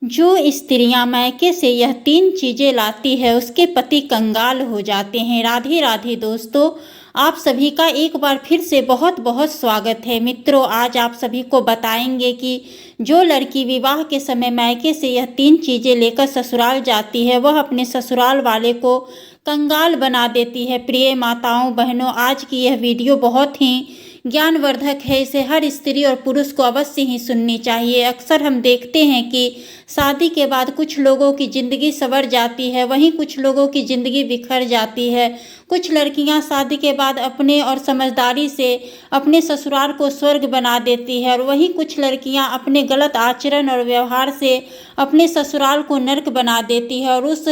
जो स्त्रियां मायके से यह 3 चीज़ें लाती है उसके पति कंगाल हो जाते हैं। राधे राधे दोस्तों, आप सभी का एक बार फिर से बहुत बहुत स्वागत है। मित्रों, आज आप सभी को बताएंगे कि जो लड़की विवाह के समय मायके से यह 3 चीज़ें लेकर ससुराल जाती है वह अपने ससुराल वाले को कंगाल बना देती है। प्रिय माताओं बहनों, आज की यह वीडियो बहुत ही ज्ञानवर्धक है। इसे हर स्त्री और पुरुष को अवश्य ही सुननी चाहिए। अक्सर हम देखते हैं कि शादी के बाद कुछ लोगों की ज़िंदगी संवर जाती है, वहीं कुछ लोगों की ज़िंदगी बिखर जाती है। कुछ लड़कियां शादी के बाद अपने और समझदारी से अपने ससुराल को स्वर्ग बना देती है, और वहीं कुछ लड़कियां अपने गलत आचरण और व्यवहार से अपने ससुराल को नर्क बना देती है और उस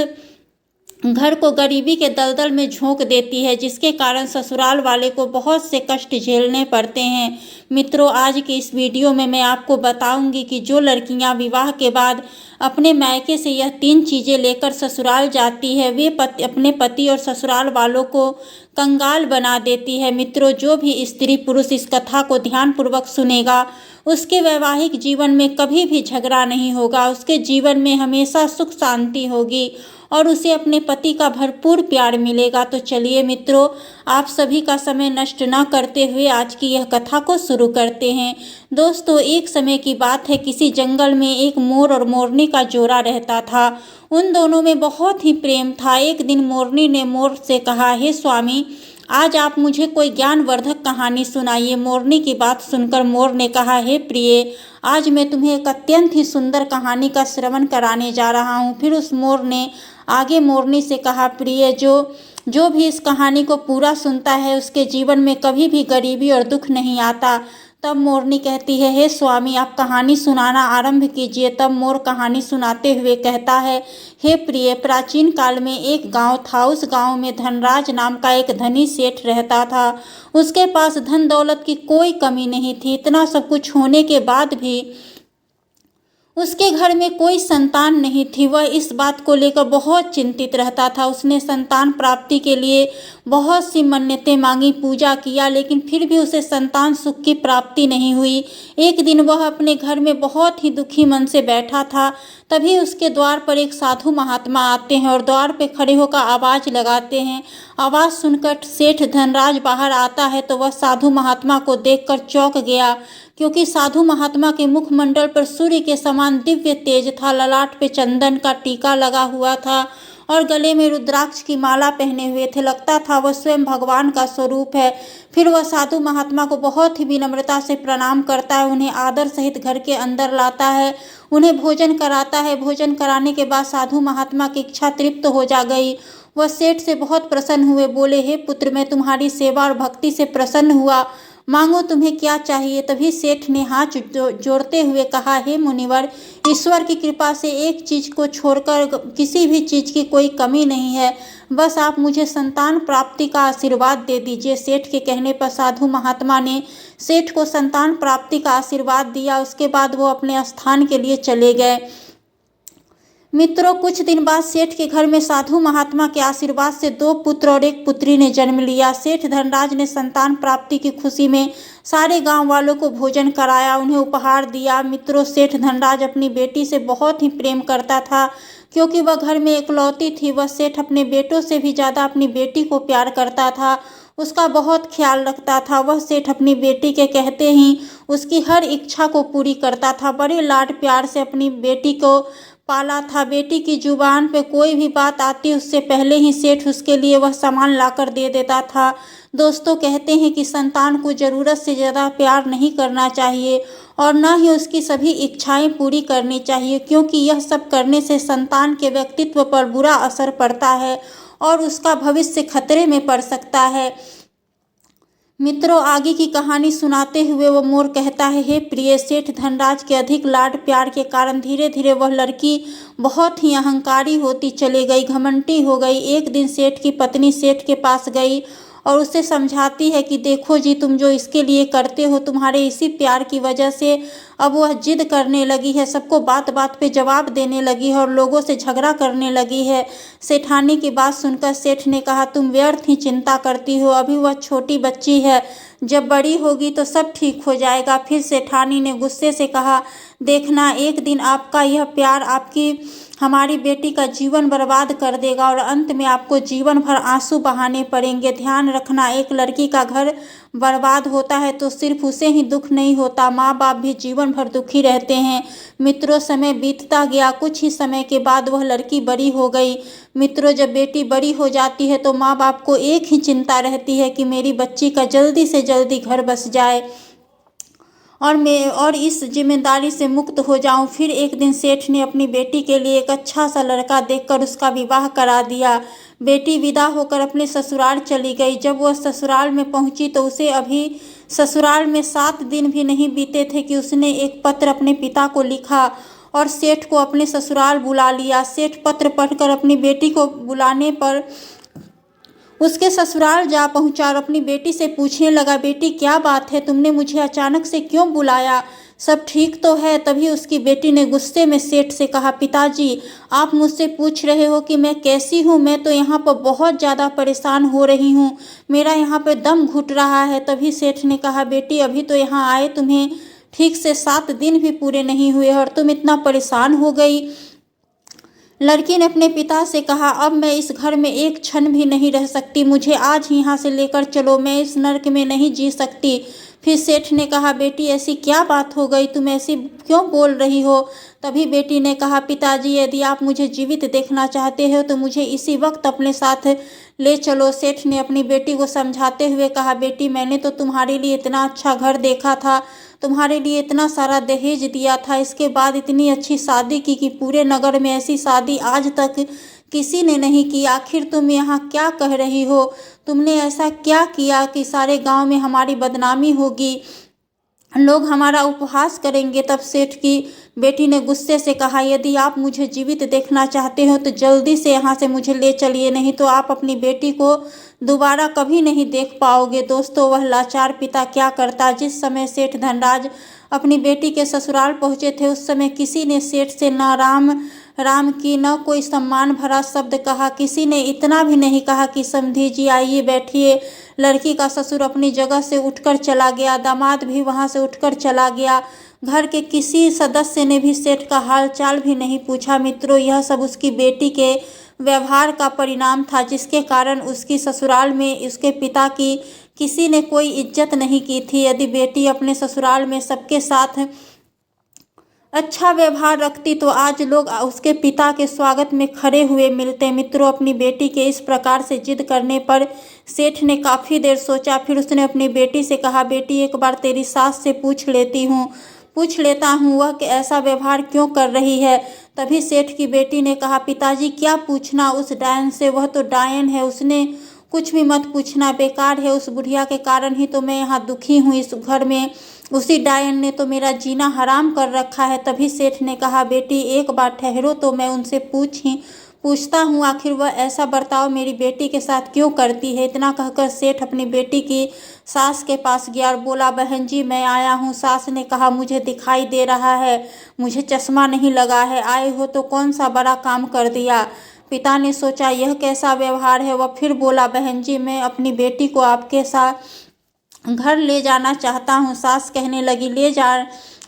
घर को गरीबी के दलदल में झोंक देती है, जिसके कारण ससुराल वाले को बहुत से कष्ट झेलने पड़ते हैं। मित्रों, आज की इस वीडियो में मैं आपको बताऊंगी कि जो लड़कियां विवाह के बाद अपने मायके से यह 3 चीज़ें लेकर ससुराल जाती है वे अपने पति और ससुराल वालों को कंगाल बना देती है। मित्रों, जो भी स्त्री पुरुष इस कथा को ध्यानपूर्वक सुनेगा उसके वैवाहिक जीवन में कभी भी झगड़ा नहीं होगा, उसके जीवन में हमेशा सुख शांति होगी और उसे अपने पति का भरपूर प्यार मिलेगा। तो चलिए मित्रों, आप सभी का समय नष्ट न करते हुए आज की यह कथा को शुरू करते हैं। दोस्तों, एक समय की बात है, किसी जंगल में एक मोर और मोरनी का जोड़ा रहता था। उन दोनों में बहुत ही प्रेम था। एक दिन मोरनी ने मोर से कहा, हे स्वामी, आज आप मुझे कोई ज्ञानवर्धक कहानी सुनाइए। मोरनी की बात सुनकर मोर ने कहा, हे प्रिय, आज मैं तुम्हें एक अत्यंत ही सुंदर कहानी का श्रवण कराने जा रहा हूँ। फिर उस मोर ने आगे मोरनी से कहा, प्रिय, जो भी इस कहानी को पूरा सुनता है उसके जीवन में कभी भी गरीबी और दुख नहीं आता। तब मोरनी कहती है, हे स्वामी, आप कहानी सुनाना आरंभ कीजिए। तब मोर कहानी सुनाते हुए कहता है, हे प्रिय, प्राचीन काल में एक गांव था। उस गांव में धनराज नाम का एक धनी सेठ रहता था। उसके पास धन दौलत की कोई कमी नहीं थी। इतना सब कुछ होने के बाद भी उसके घर में कोई संतान नहीं थी। वह इस बात को लेकर बहुत चिंतित रहता था। उसने संतान प्राप्ति के लिए बहुत सी मन्नतें मांगी, पूजा किया, लेकिन फिर भी उसे संतान सुख की प्राप्ति नहीं हुई। एक दिन वह अपने घर में बहुत ही दुखी मन से बैठा था। तभी उसके द्वार पर एक साधु महात्मा आते हैं और द्वार पे खड़े होकर आवाज़ लगाते हैं। आवाज़ सुनकर सेठ धनराज बाहर आता है तो वह साधु महात्मा को देखकर चौंक गया, क्योंकि साधु महात्मा के मुखमंडल पर सूर्य के समान दिव्य तेज था। ललाट पे चंदन का टीका लगा हुआ था और गले में रुद्राक्ष की माला पहने हुए थे। लगता था वह स्वयं भगवान का स्वरूप है। फिर वह साधु महात्मा को बहुत ही विनम्रता से प्रणाम करता है, उन्हें आदर सहित घर के अंदर लाता है, उन्हें भोजन कराता है। भोजन कराने के बाद साधु महात्मा की इच्छा तृप्त हो जा गई। वह सेठ से बहुत प्रसन्न हुए, बोले, हे पुत्र, मैं तुम्हारी सेवा और भक्ति से प्रसन्न हुआ, मांगो तुम्हें क्या चाहिए। तभी सेठ ने हाथ जोड़ते हुए कहा, हे मुनिवर, ईश्वर की कृपा से एक चीज़ को छोड़कर किसी भी चीज़ की कोई कमी नहीं है, बस आप मुझे संतान प्राप्ति का आशीर्वाद दे दीजिए। सेठ के कहने पर साधु महात्मा ने सेठ को संतान प्राप्ति का आशीर्वाद दिया। उसके बाद वो अपने स्थान के लिए चले गए। मित्रों, कुछ दिन बाद सेठ के घर में साधु महात्मा के आशीर्वाद से 2 पुत्र और 1 पुत्री ने जन्म लिया। सेठ धनराज ने संतान प्राप्ति की खुशी में सारे गांव वालों को भोजन कराया, उन्हें उपहार दिया। मित्रों, सेठ धनराज अपनी बेटी से बहुत ही प्रेम करता था, क्योंकि वह घर में एकलौती थी। वह सेठ अपने बेटों से भी ज़्यादा अपनी बेटी को प्यार करता था, उसका बहुत ख्याल रखता था। वह सेठ अपनी बेटी के कहते ही उसकी हर इच्छा को पूरी करता था। बड़े लाड प्यार से अपनी बेटी को पाला था। बेटी की जुबान पे कोई भी बात आती उससे पहले ही सेठ उसके लिए वह सामान लाकर दे देता था। दोस्तों, कहते हैं कि संतान को ज़रूरत से ज़्यादा प्यार नहीं करना चाहिए और न ही उसकी सभी इच्छाएं पूरी करनी चाहिए, क्योंकि यह सब करने से संतान के व्यक्तित्व पर बुरा असर पड़ता है और उसका भविष्य खतरे में पड़ सकता है। मित्रों, आगे की कहानी सुनाते हुए वो मोर कहता है, हे प्रिय, सेठ धनराज के अधिक लाड प्यार के कारण धीरे धीरे वह लड़की बहुत ही अहंकारी होती चली गई, घमंडी हो गई। एक दिन सेठ की पत्नी सेठ के पास गई और उसे समझाती है कि देखो जी, तुम जो इसके लिए करते हो, तुम्हारे इसी प्यार की वजह से अब वह जिद करने लगी है, सबको बात बात पे जवाब देने लगी है और लोगों से झगड़ा करने लगी है। सेठानी की बात सुनकर सेठ ने कहा, तुम व्यर्थ ही चिंता करती हो, अभी वह छोटी बच्ची है, जब बड़ी होगी तो सब ठीक हो जाएगा। फिर सेठानी ने गुस्से से कहा, देखना एक दिन आपका यह प्यार आपकी हमारी बेटी का जीवन बर्बाद कर देगा और अंत में आपको जीवन भर आंसू बहाने पड़ेंगे। ध्यान रखना, एक लड़की का घर बर्बाद होता है तो सिर्फ उसे ही दुख नहीं होता, माँ बाप भी जीवन भर दुखी रहते हैं। मित्रों, समय बीतता गया। कुछ ही समय के बाद वह लड़की बड़ी हो गई। मित्रों, जब बेटी बड़ी हो जाती है तो माँ बाप को एक ही चिंता रहती है कि मेरी बच्ची का जल्दी से जल्दी घर बस जाए और इस जिम्मेदारी से मुक्त हो जाऊं। फिर एक दिन सेठ ने अपनी बेटी के लिए एक अच्छा सा लड़का देखकर उसका विवाह करा दिया। बेटी विदा होकर अपने ससुराल चली गई। जब वह ससुराल में पहुंची तो उसे अभी ससुराल में 7 दिन भी नहीं बीते थे कि उसने एक पत्र अपने पिता को लिखा और सेठ को अपने ससुराल बुला लिया। सेठ पत्र पढ़कर अपनी बेटी को बुलाने पर उसके ससुराल जा पहुंचा और अपनी बेटी से पूछने लगा, बेटी क्या बात है, तुमने मुझे अचानक से क्यों बुलाया, सब ठीक तो है। तभी उसकी बेटी ने गुस्से में सेठ से कहा, पिताजी आप मुझसे पूछ रहे हो कि मैं कैसी हूँ, मैं तो यहाँ पर बहुत ज़्यादा परेशान हो रही हूँ, मेरा यहाँ पर दम घुट रहा है। तभी सेठ ने कहा, बेटी अभी तो यहाँ आए तुम्हें ठीक से 7 दिन भी पूरे नहीं हुए और तुम इतना परेशान हो गई। लड़की ने अपने पिता से कहा, अब मैं इस घर में एक क्षण भी नहीं रह सकती, मुझे आज ही यहाँ से लेकर चलो, मैं इस नर्क में नहीं जी सकती। फिर सेठ ने कहा, बेटी ऐसी क्या बात हो गई, तुम ऐसी क्यों बोल रही हो। तभी बेटी ने कहा, पिताजी यदि आप मुझे जीवित देखना चाहते हो तो मुझे इसी वक्त अपने साथ ले चलो। सेठ ने अपनी बेटी को समझाते हुए कहा, बेटी मैंने तो तुम्हारे लिए इतना अच्छा घर देखा था, तुम्हारे लिए इतना सारा दहेज दिया था, इसके बाद इतनी अच्छी शादी की कि पूरे नगर में ऐसी शादी आज तक किसी ने नहीं की। आखिर तुम यहाँ क्या कह रही हो, तुमने ऐसा क्या किया कि सारे गांव में हमारी बदनामी होगी, लोग हमारा उपहास करेंगे। तब सेठ की बेटी ने गुस्से से कहा, यदि आप मुझे जीवित देखना चाहते हो तो जल्दी से यहाँ से मुझे ले चलिए, नहीं तो आप अपनी बेटी को दोबारा कभी नहीं देख पाओगे। दोस्तों, वह लाचार पिता क्या करता। जिस समय सेठ धनराज अपनी बेटी के ससुराल पहुँचे थे उस समय किसी ने सेठ से न राम की न कोई सम्मान भरा शब्द कहा। किसी ने इतना भी नहीं कहा कि समधी जी आइए बैठिए। लड़की का ससुर अपनी जगह से उठकर चला गया, दामाद भी वहां से उठकर चला गया। घर के किसी सदस्य ने भी सेठ का हाल चाल भी नहीं पूछा। मित्रों, यह सब उसकी बेटी के व्यवहार का परिणाम था, जिसके कारण उसकी ससुराल में उसके पिता की किसी ने कोई इज्जत नहीं की थी। यदि बेटी अपने ससुराल में सबके साथ अच्छा व्यवहार रखती तो आज लोग उसके पिता के स्वागत में खड़े हुए मिलते। मित्रों, अपनी बेटी के इस प्रकार से जिद करने पर सेठ ने काफ़ी देर सोचा। फिर उसने अपनी बेटी से कहा, बेटी एक बार तेरी सास से पूछ लेता हूँ वह कि ऐसा व्यवहार क्यों कर रही है। तभी सेठ की बेटी ने कहा, पिताजी क्या पूछना उस डायन से, वह तो डायन है, उसने कुछ भी मत पूछना, बेकार है, उस बुढ़िया के कारण ही तो मैं यहाँ दुखी हूँ इस घर में, उसी डायन ने तो मेरा जीना हराम कर रखा है। तभी सेठ ने कहा, बेटी एक बार ठहरो तो मैं उनसे पूछता हूँ आखिर वह ऐसा बर्ताव मेरी बेटी के साथ क्यों करती है। इतना कहकर सेठ अपनी बेटी की सास के पास गया और बोला, बहन जी मैं आया हूँ। सास ने कहा, मुझे दिखाई दे रहा है, मुझे चश्मा नहीं लगा है, आए हो तो कौन सा बड़ा काम कर दिया। पिता ने सोचा यह कैसा व्यवहार है। वह फिर बोला, बहन जी मैं अपनी बेटी को आपके साथ घर ले जाना चाहता हूँ। सास कहने लगी,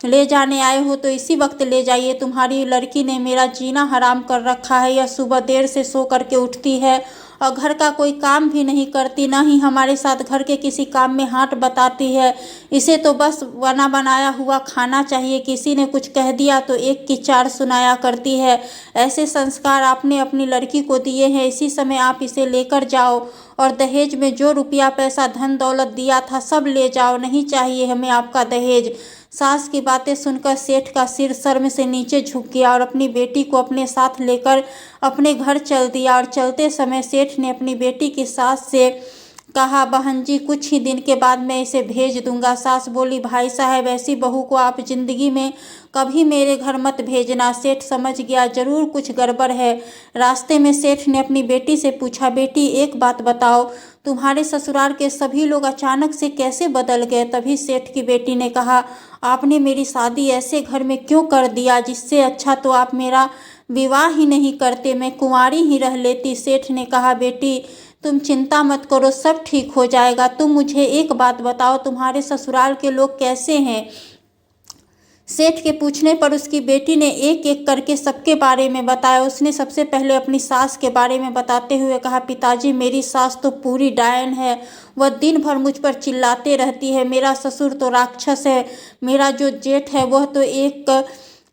ले जाने आए हो तो इसी वक्त ले जाइए, तुम्हारी लड़की ने मेरा जीना हराम कर रखा है। यह सुबह देर से सो करके उठती है और घर का कोई काम भी नहीं करती, ना ही हमारे साथ घर के किसी काम में हाथ बताती है। इसे तो बस बना बनाया हुआ खाना चाहिए, किसी ने कुछ कह दिया तो एक की चार सुनाया करती है। ऐसे संस्कार आपने अपनी लड़की को दिए हैं, इसी समय आप इसे लेकर जाओ और दहेज में जो रुपया पैसा धन दौलत दिया था सब ले जाओ, नहीं चाहिए हमें आपका दहेज। सास की बातें सुनकर सेठ का सिर शर्म से नीचे झुक गया और अपनी बेटी को अपने साथ लेकर अपने घर चल दिया। और चलते समय सेठ ने अपनी बेटी की सास से कहा, बहन जी कुछ ही दिन के बाद मैं इसे भेज दूंगा। सास बोली, भाई साहब ऐसी बहू को आप जिंदगी में कभी मेरे घर मत भेजना। सेठ समझ गया जरूर कुछ गड़बड़ है। रास्ते में सेठ ने अपनी बेटी से पूछा, बेटी एक बात बताओ, तुम्हारे ससुराल के सभी लोग अचानक से कैसे बदल गए? तभी सेठ की बेटी ने कहा, आपने मेरी शादी ऐसे घर में क्यों कर दिया? जिससे अच्छा तो आप मेरा विवाह ही नहीं करते, मैं कुंवारी ही रह लेती। सेठ ने कहा, बेटी तुम चिंता मत करो, सब ठीक हो जाएगा। तुम मुझे एक बात बताओ, तुम्हारे ससुराल के लोग कैसे हैं? सेठ के पूछने पर उसकी बेटी ने एक एक करके सबके बारे में बताया। उसने सबसे पहले अपनी सास के बारे में बताते हुए कहा, पिताजी मेरी सास तो पूरी डायन है, वह दिन भर मुझ पर चिल्लाते रहती है। मेरा ससुर तो राक्षस है। मेरा जो जेठ है वह तो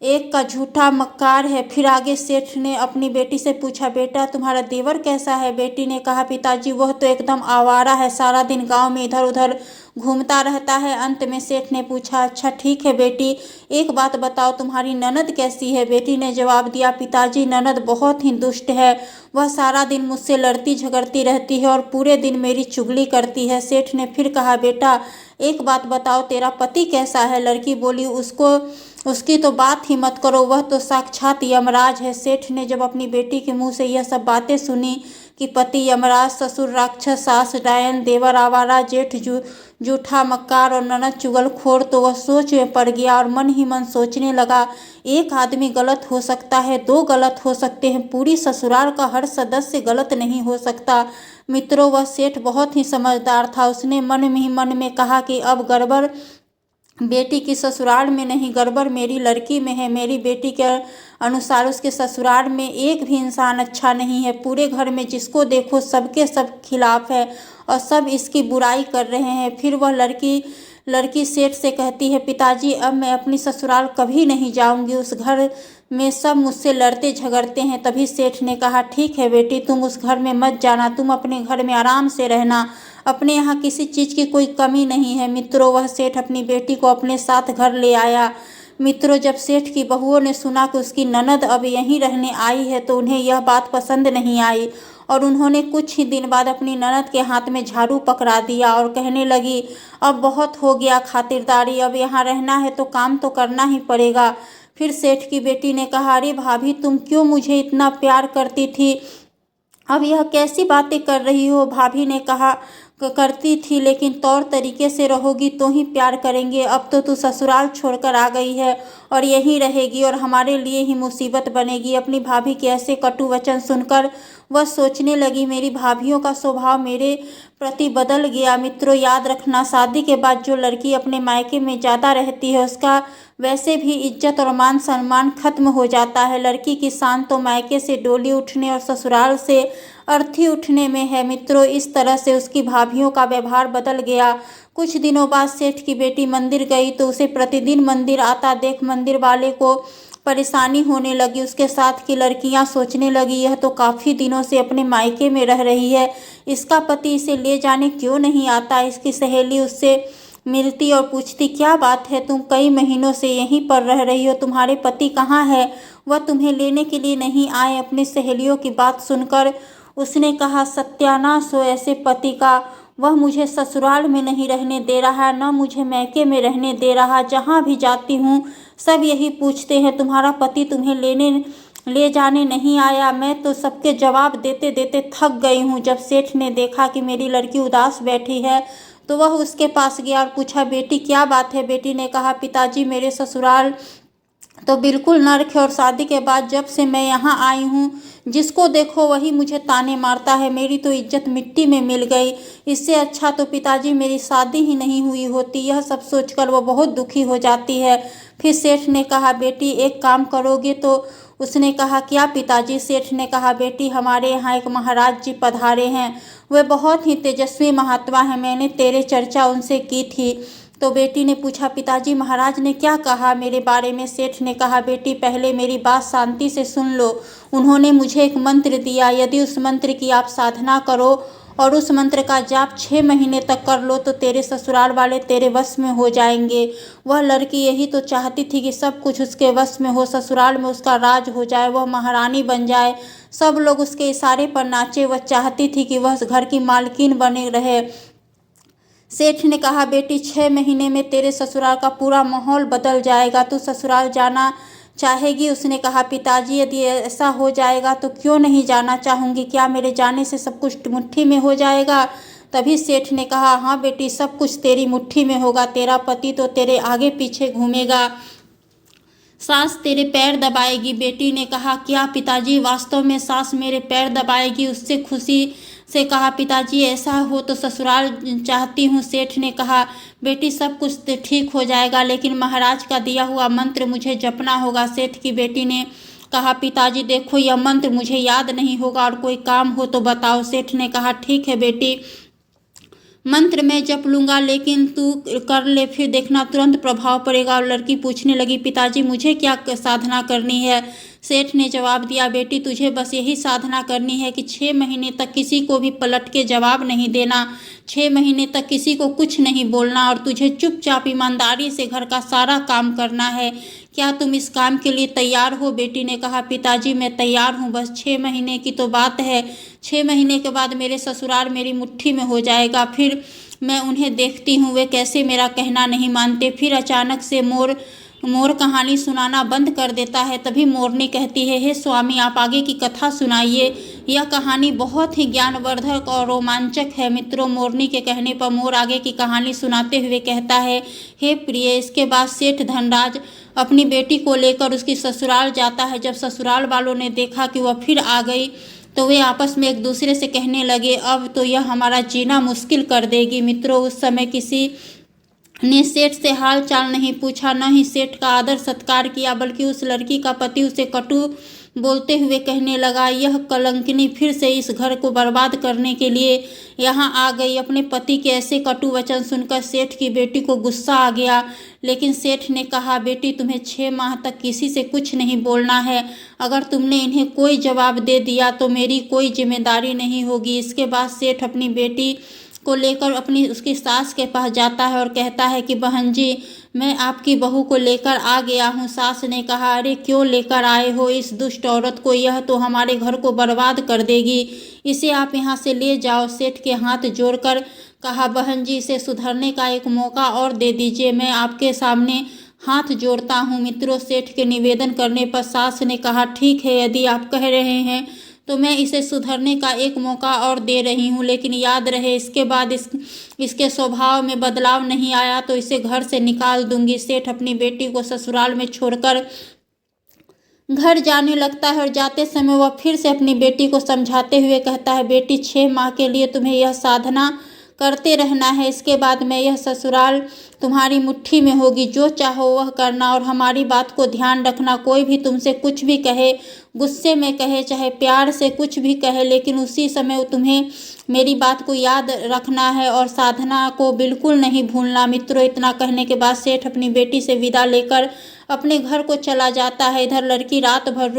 एक का झूठा मक्कार है। फिर आगे सेठ ने अपनी बेटी से पूछा, बेटा तुम्हारा देवर कैसा है? बेटी ने कहा, पिताजी वह तो एकदम आवारा है, सारा दिन गांव में इधर उधर घूमता रहता है। अंत में सेठ ने पूछा, अच्छा ठीक है बेटी, एक बात बताओ तुम्हारी ननद कैसी है? बेटी ने जवाब दिया, पिताजी ननद बहुत ही दुष्ट है, वह सारा दिन मुझसे लड़ती झगड़ती रहती है और पूरे दिन मेरी चुगली करती है। सेठ ने फिर कहा, बेटा एक बात बताओ तेरा पति कैसा है? लड़की बोली, उसकी तो बात ही मत करो, वह तो साक्षात यमराज है। सेठ ने जब अपनी बेटी के मुंह से यह सब बातें सुनी कि पति यमराज, ससुर राक्षस, सास डायन, देवर आवारा, जेठ जूठा मक्कार और ननद चुगलखोर, तो वह सोच में पड़ गया और मन ही मन सोचने लगा, एक आदमी गलत हो सकता है, दो गलत हो सकते हैं, पूरी ससुराल का हर सदस्य गलत नहीं हो सकता। मित्रों, वह सेठ बहुत ही समझदार था। उसने मन में ही मन में कहा कि अब गड़बड़ बेटी की ससुराल में नहीं, गड़बड़ मेरी लड़की में है। मेरी बेटी के अनुसार उसके ससुराल में एक भी इंसान अच्छा नहीं है। पूरे घर में जिसको देखो सबके सब खिलाफ है और सब इसकी बुराई कर रहे हैं। फिर वह लड़की सेठ से कहती है, पिताजी अब मैं अपनी ससुराल कभी नहीं जाऊंगी, उस घर में सब मुझसे लड़ते झगड़ते हैं। तभी सेठ ने कहा, ठीक है बेटी, तुम उस घर में मत जाना, तुम अपने घर में आराम से रहना, अपने यहाँ किसी चीज़ की कोई कमी नहीं है। मित्रों, वह सेठ अपनी बेटी को अपने साथ घर ले आया। मित्रों, जब सेठ की बहुओं ने सुना कि उसकी ननद अब यहीं रहने आई है तो उन्हें यह बात पसंद नहीं आई और उन्होंने कुछ ही दिन बाद अपनी ननद के हाथ में झाड़ू पकड़ा दिया और कहने लगी, अब बहुत हो गया खातिरदारी, अब यहाँ रहना है तो काम तो करना ही पड़ेगा। फिर सेठ की बेटी ने कहा, अरे भाभी तुम क्यों मुझे इतना प्यार करती थी, अब यह कैसी बातें कर रही हो? भाभी ने कहा, करती थी लेकिन तौर तरीके से रहोगी तो ही प्यार करेंगे। अब तो तू ससुराल छोड़कर आ गई है और यहीं रहेगी और हमारे लिए ही मुसीबत बनेगी। अपनी भाभी के ऐसे कटु वचन सुनकर वह सोचने लगी, मेरी भाभीियों का स्वभाव मेरे प्रति बदल गया। मित्रों, याद रखना, शादी के बाद जो लड़की अपने मायके में ज़्यादा रहती है उसका वैसे भी इज्जत और मान सम्मान खत्म हो जाता है। लड़की की शान तो मायके से डोली उठने और ससुराल से अर्थी उठने में है। मित्रों, इस तरह से उसकी भाभीियों का व्यवहार बदल गया। कुछ दिनों बाद सेठ की बेटी मंदिर गई तो उसे प्रतिदिन मंदिर आता देख मंदिर वाले को परेशानी होने लगी। उसके साथ की लड़कियां सोचने लगी, यह तो काफ़ी दिनों से अपने मायके में रह रही है, इसका पति इसे ले जाने क्यों नहीं आता? इसकी सहेली उससे मिलती और पूछती, क्या बात है, तुम कई महीनों से यहीं पर रह रही हो, तुम्हारे पति कहाँ है? वह तुम्हें लेने के लिए नहीं आए? अपनी सहेलियों की बात सुनकर उसने कहा, सत्यानाश हो ऐसे पति का, वह मुझे ससुराल में नहीं रहने दे रहा, न मुझे मैके में रहने दे रहा। जहाँ भी जाती हूँ सब यही पूछते हैं, तुम्हारा पति तुम्हें ले जाने नहीं आया? मैं तो सबके जवाब देते देते थक गई हूँ। जब सेठ ने देखा कि मेरी लड़की उदास बैठी है तो वह उसके पास गया और पूछा, बेटी क्या बात है? बेटी ने कहा, पिताजी मेरे ससुराल तो बिल्कुल नर्क है और शादी के बाद जब से मैं यहाँ आई हूँ जिसको देखो वही मुझे ताने मारता है, मेरी तो इज्जत मिट्टी में मिल गई। इससे अच्छा तो पिताजी मेरी शादी ही नहीं हुई होती। यह सब सोचकर वो बहुत दुखी हो जाती है। फिर सेठ ने कहा, बेटी एक काम करोगे? तो उसने कहा, क्या पिताजी? सेठ ने कहा, बेटी हमारे यहाँ एक महाराज जी पधारे हैं, वे बहुत ही तेजस्वी महात्मा हैं, मैंने तेरे चर्चा उनसे की थी। तो बेटी ने पूछा, पिताजी महाराज ने क्या कहा मेरे बारे में? सेठ ने कहा, बेटी पहले मेरी बात शांति से सुन लो। उन्होंने मुझे एक मंत्र दिया, यदि उस मंत्र की आप साधना करो और उस मंत्र का जाप 6 महीने तक कर लो तो तेरे ससुराल वाले तेरे वश में हो जाएंगे। वह लड़की यही तो चाहती थी कि सब कुछ उसके वश में हो, ससुराल में उसका राज हो जाए, वह महारानी बन जाए, सब लोग उसके इशारे पर नाचे। वह चाहती थी कि वह घर की मालकिन बने रहे। सेठ ने कहा, बेटी 6 महीने में तेरे ससुराल का पूरा माहौल बदल जाएगा, तू ससुराल जाना चाहेगी? उसने कहा, पिताजी यदि ऐसा हो जाएगा तो क्यों नहीं जाना चाहूँगी, क्या मेरे जाने से सब कुछ मुट्ठी में हो जाएगा? तभी सेठ ने कहा, हाँ बेटी, सब कुछ तेरी मुट्ठी में होगा, तेरा पति तो तेरे आगे पीछे घूमेगा, सास तेरे पैर दबाएगी। बेटी ने कहा, क्या पिताजी, वास्तव में सास मेरे पैर दबाएगी? उससे खुशी से कहा, पिताजी ऐसा हो तो ससुराल चाहती हूँ। सेठ ने कहा, बेटी सब कुछ ठीक हो जाएगा, लेकिन महाराज का दिया हुआ मंत्र मुझे जपना होगा। सेठ की बेटी ने कहा, पिताजी देखो, यह मंत्र मुझे याद नहीं होगा, और कोई काम हो तो बताओ। सेठ ने कहा, ठीक है बेटी, मंत्र मैं जप लूँगा, लेकिन तू कर ले, फिर देखना तुरंत प्रभाव पड़ेगा। और लड़की पूछने लगी, पिताजी मुझे क्या साधना करनी है? सेठ ने जवाब दिया, बेटी तुझे बस यही साधना करनी है कि 6 महीने तक किसी को भी पलट के जवाब नहीं देना, 6 महीने तक किसी को कुछ नहीं बोलना, और तुझे चुपचाप ईमानदारी से घर का सारा काम करना है। क्या तुम इस काम के लिए तैयार हो? बेटी ने कहा, पिताजी मैं तैयार हूँ, बस 6 महीने की तो बात है, 6 महीने के बाद मेरे ससुराल मेरी मुट्ठी में हो जाएगा, फिर मैं उन्हें देखती हूँ वे कैसे मेरा कहना नहीं मानते। फिर अचानक से मोर कहानी सुनाना बंद कर देता है। तभी मोरनी कहती है, हे स्वामी, आप आगे की कथा सुनाइए, यह कहानी बहुत ही ज्ञानवर्धक और रोमांचक है। मित्रों, मोरनी के कहने पर मोर आगे की कहानी सुनाते हुए कहता है, हे प्रिय, इसके बाद सेठ धनराज अपनी बेटी को लेकर उसकी ससुराल जाता है। जब ससुराल वालों ने देखा कि वह फिर आ गई तो वे आपस में एक दूसरे से कहने लगे, अब तो यह हमारा जीना मुश्किल कर देगी। मित्रों, उस समय किसी ने सेठ से हाल चाल नहीं पूछा, न ही सेठ का आदर सत्कार किया, बल्कि उस लड़की का पति उसे कटु बोलते हुए कहने लगा, यह कलंकिनी फिर से इस घर को बर्बाद करने के लिए यहाँ आ गई। अपने पति के ऐसे कटु वचन सुनकर सेठ की बेटी को गुस्सा आ गया, लेकिन सेठ ने कहा, बेटी तुम्हें 6 माह तक किसी से कुछ नहीं बोलना है, अगर तुमने इन्हें कोई जवाब दे दिया तो मेरी कोई जिम्मेदारी नहीं होगी। इसके बाद सेठ अपनी बेटी को लेकर उसकी सास के पास जाता है और कहता है कि बहन जी, मैं आपकी बहू को लेकर आ गया हूँ। सास ने कहा, अरे क्यों लेकर आए हो इस दुष्ट औरत को, यह तो हमारे घर को बर्बाद कर देगी, इसे आप यहाँ से ले जाओ। सेठ के हाथ जोड़कर कहा, बहन जी, इसे सुधरने का एक मौका और दे दीजिए, मैं आपके सामने हाथ जोड़ता हूँ। मित्रों, सेठ के निवेदन करने पर सास ने कहा, ठीक है, यदि आप कह रहे हैं तो मैं इसे सुधरने का एक मौका और दे रही हूँ, लेकिन याद रहे इसके बाद इसके स्वभाव में बदलाव नहीं आया तो इसे घर से निकाल दूंगी। सेठ अपनी बेटी को ससुराल में छोड़कर घर जाने लगता है और जाते समय वह फिर से अपनी बेटी को समझाते हुए कहता है, बेटी 6 माह के लिए तुम्हें यह साधना करते रहना है, इसके बाद मैं यह ससुराल तुम्हारी मुट्ठी में होगी, जो चाहो वह करना, और हमारी बात को ध्यान रखना। कोई भी तुमसे कुछ भी कहे, गुस्से में कहे चाहे प्यार से कुछ भी कहे, लेकिन उसी समय तुम्हें मेरी बात को याद रखना है और साधना को बिल्कुल नहीं भूलना। मित्रों, इतना कहने के बाद सेठ अपनी बेटी से विदा लेकर अपने घर को चला जाता है। इधर लड़की रात भर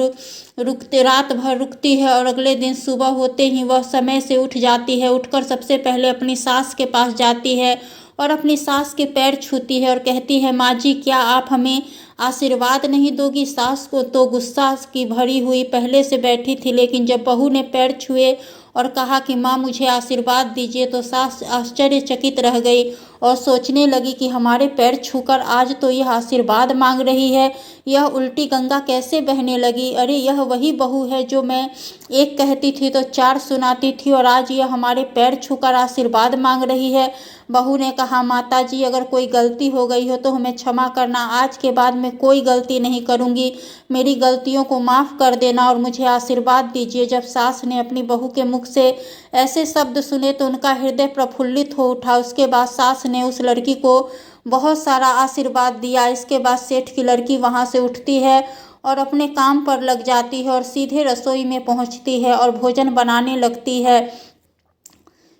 रुकती है और अगले दिन सुबह होते ही वह समय से उठ जाती है। उठकर सबसे पहले अपनी सास के पास जाती है और अपनी सास के पैर छूती है और कहती है, माँ जी, क्या आप हमें आशीर्वाद नहीं दोगी? सास को तो गुस्सा की भरी हुई पहले से बैठी थी, लेकिन जब बहू ने पैर छुए और कहा कि माँ मुझे आशीर्वाद दीजिए तो सास आश्चर्यचकित रह गई और सोचने लगी कि हमारे पैर छूकर आज तो यह आशीर्वाद मांग रही है, यह उल्टी गंगा कैसे बहने लगी? अरे यह वही बहू है जो मैं एक कहती थी तो 4 सुनाती थी और आज यह हमारे पैर छूकर आशीर्वाद मांग रही है। बहू ने कहा, माता जी, अगर कोई गलती हो गई हो तो हमें क्षमा करना, आज के बाद मैं कोई गलती नहीं करूँगी, मेरी गलतियों को माफ़ कर देना और मुझे आशीर्वाद दीजिए। जब सास ने अपनी बहू के मुख से ऐसे शब्द सुने तो उनका हृदय प्रफुल्लित हो उठा। उसके बाद सास ने उस लड़की को बहुत सारा आशीर्वाद दिया। इसके बाद सेठ की लड़की वहाँ से उठती है और अपने काम पर लग जाती है और सीधे रसोई में पहुँचती है और भोजन बनाने लगती है।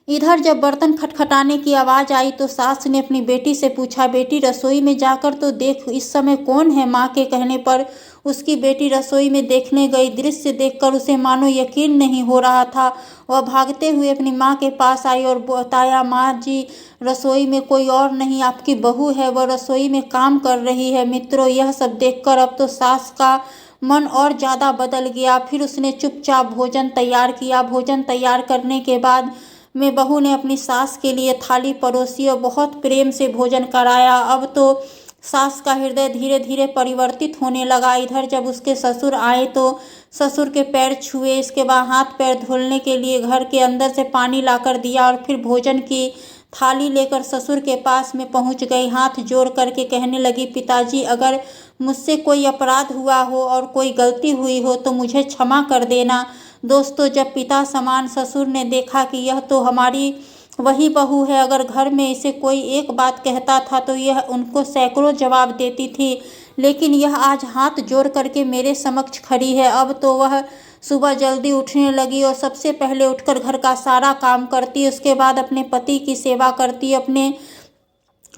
इधर जब बर्तन खटखटाने की आवाज़ आई तो सास ने अपनी बेटी से पूछा, बेटी रसोई में जाकर तो देख, इस समय कौन है? माँ के कहने पर उसकी बेटी रसोई में देखने गई। दृश्य देखकर उसे मानो यकीन नहीं हो रहा था। वह भागते हुए अपनी माँ के पास आई और बताया, माँ जी, रसोई में कोई और नहीं, आपकी बहू है, वह रसोई में काम कर रही है। मित्रों, यह सब देखकर अब तो सास का मन और ज़्यादा बदल गया। फिर उसने चुपचाप भोजन तैयार किया। भोजन तैयार करने के बाद में बहू ने अपनी सास के लिए थाली परोसी और बहुत प्रेम से भोजन कराया। अब तो सास का हृदय धीरे धीरे परिवर्तित होने लगा। इधर जब उसके ससुर आए तो ससुर के पैर छुए, इसके बाद हाथ पैर धुलने के लिए घर के अंदर से पानी लाकर दिया और फिर भोजन की थाली लेकर ससुर के पास में पहुंच गई। हाथ जोड़ करके कहने लगी, पिताजी, अगर मुझसे कोई अपराध हुआ हो और कोई गलती हुई हो तो मुझे क्षमा कर देना। दोस्तों, जब पिता समान ससुर ने देखा कि यह तो हमारी वही बहू है, अगर घर में इसे कोई एक बात कहता था तो यह उनको सैकड़ों जवाब देती थी, लेकिन यह आज हाथ जोड़ करके मेरे समक्ष खड़ी है। अब तो वह सुबह जल्दी उठने लगी और सबसे पहले उठकर घर का सारा काम करती, उसके बाद अपने पति की सेवा करती, अपने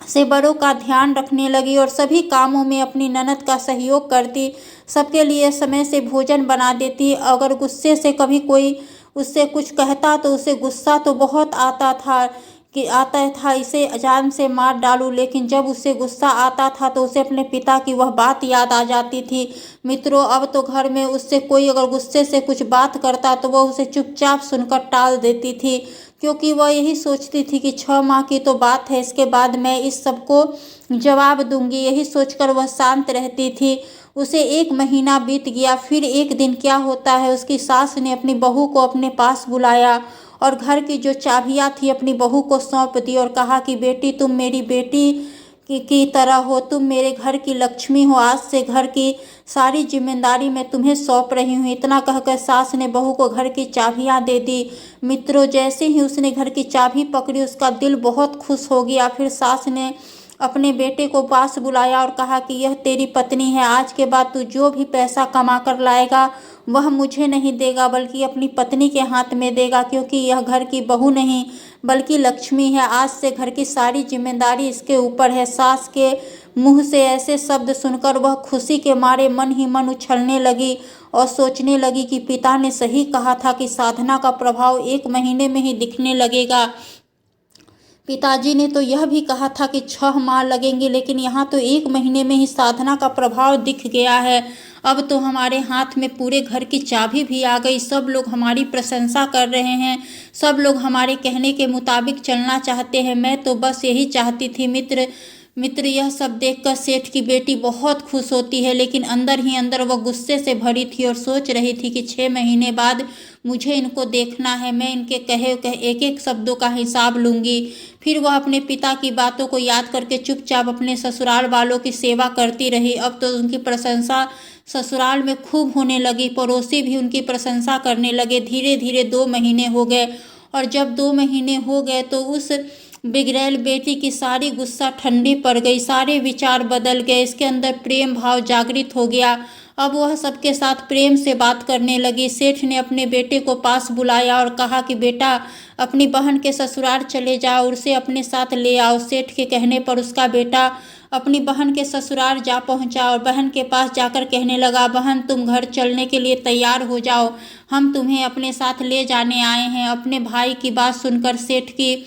से बड़ों का ध्यान रखने लगी और सभी कामों में अपनी ननद का सहयोग करती, सबके लिए समय से भोजन बना देती। अगर गुस्से से कभी कोई उससे कुछ कहता तो उसे गुस्सा तो बहुत आता था इसे जान से मार डालूं, लेकिन जब उसे गुस्सा आता था तो उसे अपने पिता की वह बात याद आ जाती थी। मित्रों, अब तो घर में उससे कोई अगर गुस्से से कुछ बात करता तो वह उसे चुपचाप सुनकर टाल देती थी, क्योंकि वह यही सोचती थी कि 6 माह की तो बात है, इसके बाद मैं इस सबको जवाब दूंगी। यही सोचकर वह शांत रहती थी। उसे 1 महीना बीत गया। फिर एक दिन क्या होता है, उसकी सास ने अपनी बहू को अपने पास बुलाया और घर की जो चाबियां थी अपनी बहू को सौंप दी और कहा कि बेटी, तुम मेरी बेटी की तरह हो, तुम मेरे घर की लक्ष्मी हो, आज से घर की सारी जिम्मेदारी मैं तुम्हें सौंप रही हूँ। इतना कहकर सास ने बहू को घर की चाबियां दे दी। मित्रों, जैसे ही उसने घर की चाबी पकड़ी उसका दिल बहुत खुश हो गया। फिर सास ने अपने बेटे को पास बुलाया और कहा कि यह तेरी पत्नी है, आज के बाद तू जो भी पैसा कमा कर लाएगा वह मुझे नहीं देगा बल्कि अपनी पत्नी के हाथ में देगा, क्योंकि यह घर की बहू नहीं बल्कि लक्ष्मी है। आज से घर की सारी जिम्मेदारी इसके ऊपर है। सास के मुंह से ऐसे शब्द सुनकर वह खुशी के मारे मन ही मन उछलने लगी और सोचने लगी कि पिता ने सही कहा था कि साधना का प्रभाव 1 महीने में ही दिखने लगेगा। पिताजी ने तो यह भी कहा था कि 6 माह लगेंगे, लेकिन यहाँ तो 1 महीने में ही साधना का प्रभाव दिख गया है। अब तो हमारे हाथ में पूरे घर की चाबी भी आ गई। सब लोग हमारी प्रशंसा कर रहे हैं, सब लोग हमारे कहने के मुताबिक चलना चाहते हैं। मैं तो बस यही चाहती थी। मित्र, यह सब देखकर सेठ की बेटी बहुत खुश होती है, लेकिन अंदर ही अंदर वह गुस्से से भरी थी और सोच रही थी कि 6 महीने बाद मुझे इनको देखना है, मैं इनके कहे एक एक शब्दों का हिसाब लूँगी। फिर वह अपने पिता की बातों को याद करके चुपचाप अपने ससुराल वालों की सेवा करती रही। अब तो उनकी प्रशंसा ससुराल में खूब होने लगी, पड़ोसी भी उनकी प्रशंसा करने लगे। धीरे धीरे 2 महीने हो गए और जब 2 महीने हो गए तो उस बिगड़ैल बेटी की सारी गुस्सा ठंडी पड़ गई, सारे विचार बदल गए, इसके अंदर प्रेम भाव जागृत हो गया। अब वह सबके साथ प्रेम से बात करने लगी। सेठ ने अपने बेटे को पास बुलाया और कहा कि बेटा, अपनी बहन के ससुराल चले जाओ, उसे अपने साथ ले आओ। सेठ के कहने पर उसका बेटा अपनी बहन के ससुराल जा पहुंचा और बहन के पास जाकर कहने लगा, बहन, तुम घर चलने के लिए तैयार हो जाओ, हम तुम्हें अपने साथ ले जाने आए हैं। अपने भाई की बात सुनकर सेठ की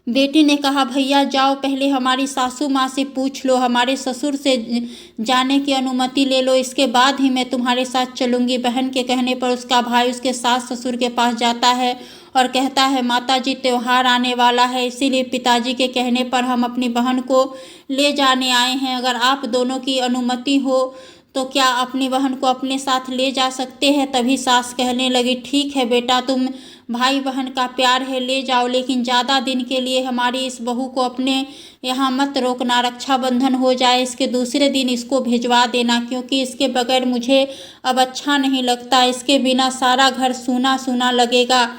बेटी ने कहा, भैया जाओ, पहले हमारी सासू माँ से पूछ लो, हमारे ससुर से जाने की अनुमति ले लो, इसके बाद ही मैं तुम्हारे साथ चलूँगी। बहन के कहने पर उसका भाई उसके सास ससुर के पास जाता है और कहता है, माताजी, त्योहार आने वाला है, इसीलिए पिताजी के कहने पर हम अपनी बहन को ले जाने आए हैं। अगर आप दोनों की अनुमति हो तो क्या अपनी बहन को अपने साथ ले जा सकते हैं। तभी सास कहने लगी, ठीक है बेटा, तुम भाई बहन का प्यार है, ले जाओ, लेकिन ज़्यादा दिन के लिए हमारी इस बहू को अपने यहाँ मत रोकना। रक्षाबंधन हो जाए इसके दूसरे दिन इसको भिजवा देना, क्योंकि इसके बगैर मुझे अब अच्छा नहीं लगता, इसके बिना सारा घर सूना सूना लगेगा।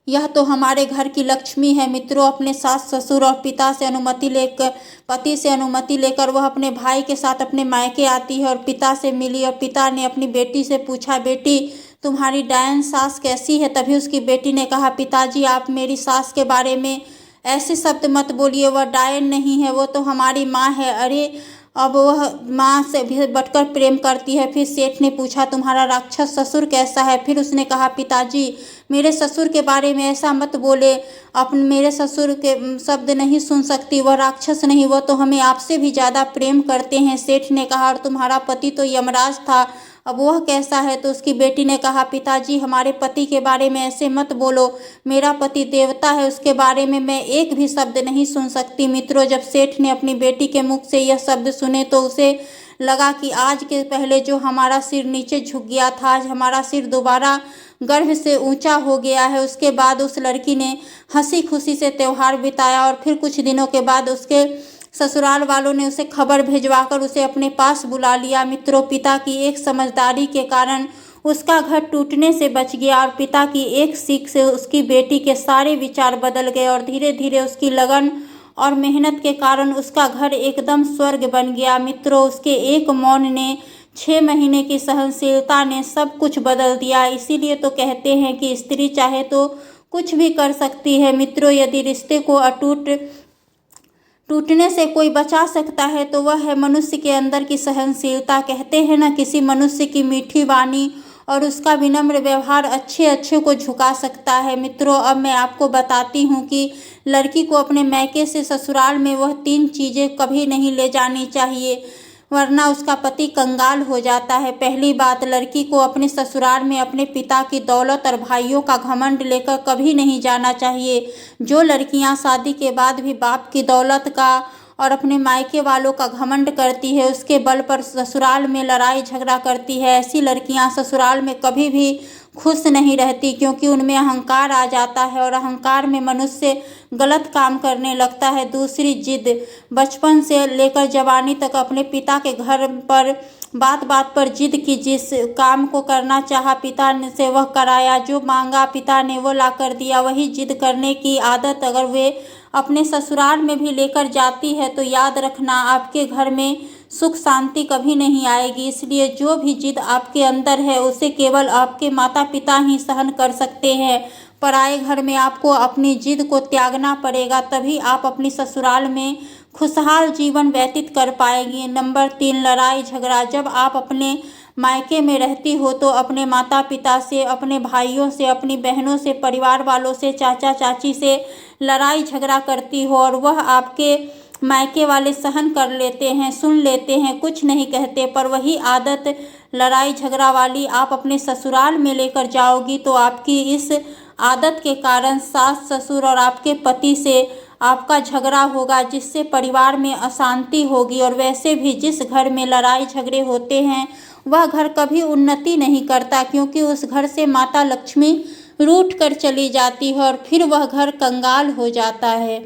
यह तो हमारे घर की लक्ष्मी है। मित्रों, अपने सास ससुर और पति से अनुमति लेकर वह अपने भाई के साथ अपने मायके आती है और पिता से मिली और पिता ने अपनी बेटी से पूछा, बेटी, तुम्हारी डायन सास कैसी है। तभी उसकी बेटी ने कहा, पिताजी, आप मेरी सास के बारे में ऐसे शब्द मत बोलिए, वह डायन नहीं है, वो तो हमारी माँ है। अरे अब वह माँ से भी बढ़कर प्रेम करती है। फिर सेठ ने पूछा, तुम्हारा राक्षस ससुर कैसा है? फिर उसने कहा, पिताजी मेरे ससुर के बारे में ऐसा मत बोले, मेरे ससुर के शब्द नहीं सुन सकती, वह राक्षस नहीं, वह तो हमें आपसे भी ज़्यादा प्रेम करते हैं। सेठ ने कहा, और तुम्हारा पति तो यमराज था, अब वह कैसा है? तो उसकी बेटी ने कहा, पिताजी हमारे पति के बारे में ऐसे मत बोलो, मेरा पति देवता है, उसके बारे में मैं एक भी शब्द नहीं सुन सकती। मित्रों, जब सेठ ने अपनी बेटी के मुख से यह शब्द सुने तो उसे लगा कि आज के पहले जो हमारा सिर नीचे झुक गया था, आज हमारा सिर दोबारा गर्व से ऊंचा हो गया है। उसके बाद उस लड़की ने हंसी खुशी से त्यौहार बिताया और फिर कुछ दिनों के बाद उसके ससुराल वालों ने उसे खबर भिजवाकर उसे अपने पास बुला लिया। मित्रों, पिता की एक समझदारी के कारण उसका घर टूटने से बच गया और पिता की एक सीख से उसकी बेटी के सारे विचार बदल गए और धीरे धीरे उसकी लगन और मेहनत के कारण उसका घर एकदम स्वर्ग बन गया। मित्रों, उसके एक मौन ने, 6 महीने की सहनशीलता ने सब कुछ बदल दिया। इसीलिए तो कहते हैं कि स्त्री चाहे तो कुछ भी कर सकती है। मित्रों, यदि रिश्ते को टूटने से कोई बचा सकता है तो वह है मनुष्य के अंदर की सहनशीलता। कहते हैं ना, किसी मनुष्य की मीठी वाणी और उसका विनम्र व्यवहार अच्छे को झुका सकता है। मित्रों, अब मैं आपको बताती हूँ कि लड़की को अपने मायके से ससुराल में वह 3 चीज़ें कभी नहीं ले जानी चाहिए, वरना उसका पति कंगाल हो जाता है। पहली बात, लड़की को अपने ससुराल में अपने पिता की दौलत और भाइयों का घमंड लेकर कभी नहीं जाना चाहिए। जो लड़कियां शादी के बाद भी बाप की दौलत का और अपने मायके वालों का घमंड करती है, उसके बल पर ससुराल में लड़ाई झगड़ा करती है, ऐसी लड़कियां ससुराल में कभी भी खुश नहीं रहती, क्योंकि उनमें अहंकार आ जाता है और अहंकार में मनुष्य गलत काम करने लगता है। दूसरी, जिद। बचपन से लेकर जवानी तक अपने पिता के घर पर बात बात पर जिद की, जिस काम को करना चाहा पिता ने से वह कराया, जो मांगा पिता ने वो ला कर दिया। वही जिद करने की आदत अगर वे अपने ससुराल में भी लेकर जाती है तो याद रखना, आपके घर में सुख शांति कभी नहीं आएगी। इसलिए जो भी जिद आपके अंदर है उसे केवल आपके माता पिता ही सहन कर सकते हैं। पराए घर में आपको अपनी जिद को त्यागना पड़ेगा, तभी आप अपनी ससुराल में खुशहाल जीवन व्यतीत कर पाएंगी। नंबर 3, लड़ाई झगड़ा। जब आप अपने मायके में रहती हो तो अपने माता पिता से, अपने भाइयों से, अपनी बहनों से, परिवार वालों से, चाचा चाची से लड़ाई झगड़ा करती हो और वह आपके मायके वाले सहन कर लेते हैं, सुन लेते हैं, कुछ नहीं कहते। पर वही आदत लड़ाई झगड़ा वाली आप अपने ससुराल में लेकर जाओगी तो आपकी इस आदत के कारण सास ससुर और आपके पति से आपका झगड़ा होगा, जिससे परिवार में अशांति होगी। और वैसे भी जिस घर में लड़ाई झगड़े होते हैं वह घर कभी उन्नति नहीं करता, क्योंकि उस घर से माता लक्ष्मी रूठ कर चली जाती है और फिर वह घर कंगाल हो जाता है।